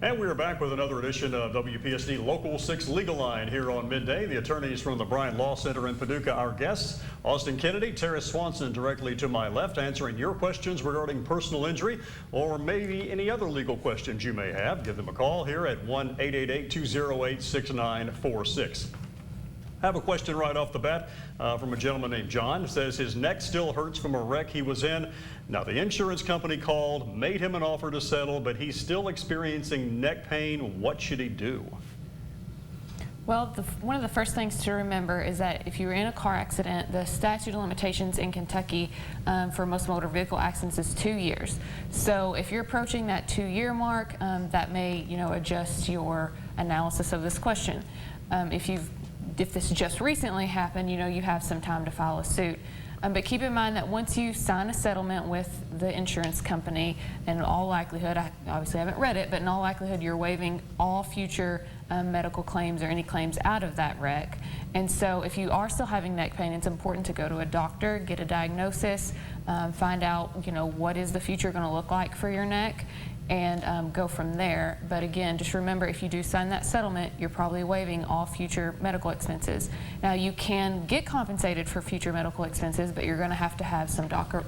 And we are back with another edition of WPSD Local 6 Legal Line here on midday. The attorneys from the Bryant Law Center in Paducah, our guests, Austin Kennedy, Teris Swanson directly to my left, answering your questions regarding personal injury or maybe any other legal questions you may have. Give them a call here at 1-888-208-6946. I have a question right off the bat from a gentleman named John. It says his neck still hurts from a wreck he was in. Now, the insurance company called, made him an offer to settle, but he's still experiencing neck pain. What should he do? Well, one of the first things to remember is that if you were in a car accident, the statute of limitations in Kentucky for most motor vehicle accidents is 2 years. So if you're approaching that 2-year mark, that may, adjust your analysis of this question. If this just recently happened, you have some time to file a suit. But keep in mind that once you sign a settlement with the insurance company, and in all likelihood, I obviously haven't read it, but in all likelihood you're waiving all future medical claims or any claims out of that wreck. And so if you are still having neck pain, it's important to go to a doctor, get a diagnosis, find out what is the future going to look like for your neck, and go from there. But again, just remember, if you do sign that settlement, you're probably waiving all future medical expenses. Now, you can get compensated for future medical expenses, but you're going to have some doctor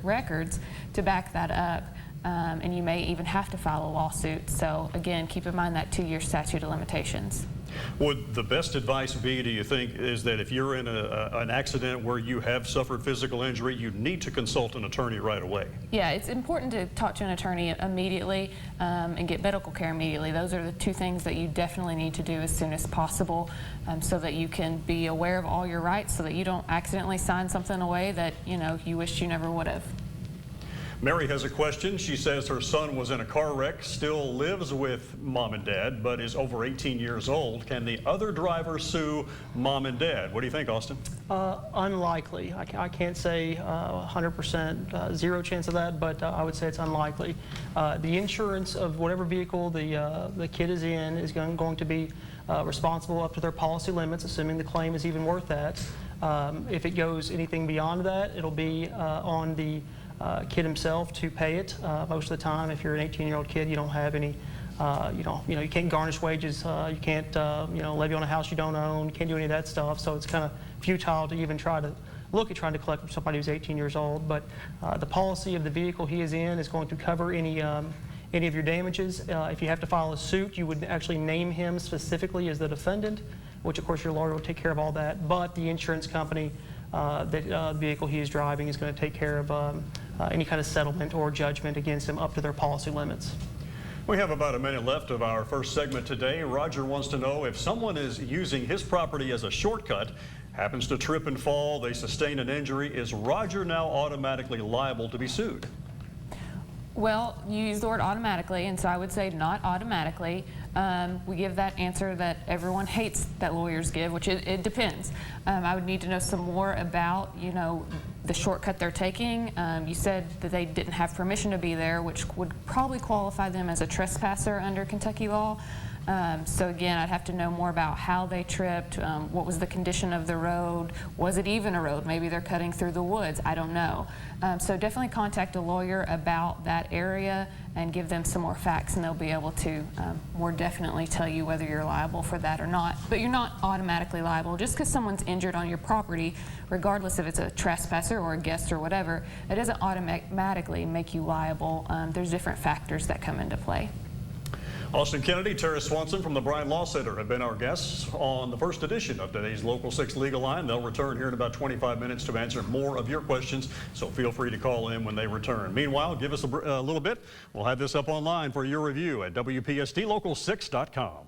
records to back that up, and you may even have to file a lawsuit. So again, keep in mind that 2-year statute of limitations. Would the best advice be, do you think, is that if you're in an accident where you have suffered physical injury, you need to consult an attorney right away? Yeah, it's important to talk to an attorney immediately and get medical care immediately. Those are the two things that you definitely need to do as soon as possible so that you can be aware of all your rights, so that you don't accidentally sign something away that you wish you never would have. Mary has a question. She says her son was in a car wreck, still lives with mom and dad, but is over 18 years old. Can the other driver sue mom and dad? What do you think, Austin? Unlikely. I can't say 100%, zero chance of that, but I would say it's unlikely. The insurance of whatever vehicle the kid is in is going to be responsible up to their policy limits, assuming the claim is even worth that. If it goes anything beyond that, it'll be on the kid himself to pay it. Most of the time, if you're an 18-year-old kid, you don't have any, you can't garnish wages, you can't, levy on a house you don't own, you can't do any of that stuff. So it's kind of futile to even try to look at trying to collect from somebody who's 18 years old. But the policy of the vehicle he is in is going to cover any of your damages. If you have to file a suit, you would actually name him specifically as the defendant, which of course your lawyer will take care of all that. But the insurance company, the vehicle he is driving, is going to take care of any kind of settlement or judgment against him up to their policy limits. We have about a minute left of our first segment today. Roger wants to know if someone is using his property as a shortcut, happens to trip and fall, they sustain an injury, is Roger now automatically liable to be sued? Well, you use the word automatically, and so I would say not automatically. We give that answer that everyone hates that lawyers give, which it depends. I would need to know some more about, the shortcut they're taking. You said that they didn't have permission to be there, which would probably qualify them as a trespasser under Kentucky law. So again, I'd have to know more about how they tripped, what was the condition of the road, was it even a road? Maybe they're cutting through the woods, I don't know. So definitely contact a lawyer about that area and give them some more facts, and they'll be able to more definitely tell you whether you're liable for that or not. But you're not automatically liable. Just because someone's injured on your property, regardless if it's a trespasser or a guest or whatever, it doesn't automatically make you liable. There's different factors that come into play. Austin Kennedy, Teris Swanson from the Bryant Law Center have been our guests on the first edition of today's Local 6 Legal Line. They'll return here in about 25 minutes to answer more of your questions, so feel free to call in when they return. Meanwhile, give us a little bit. We'll have this up online for your review at WPSDLocal6.com.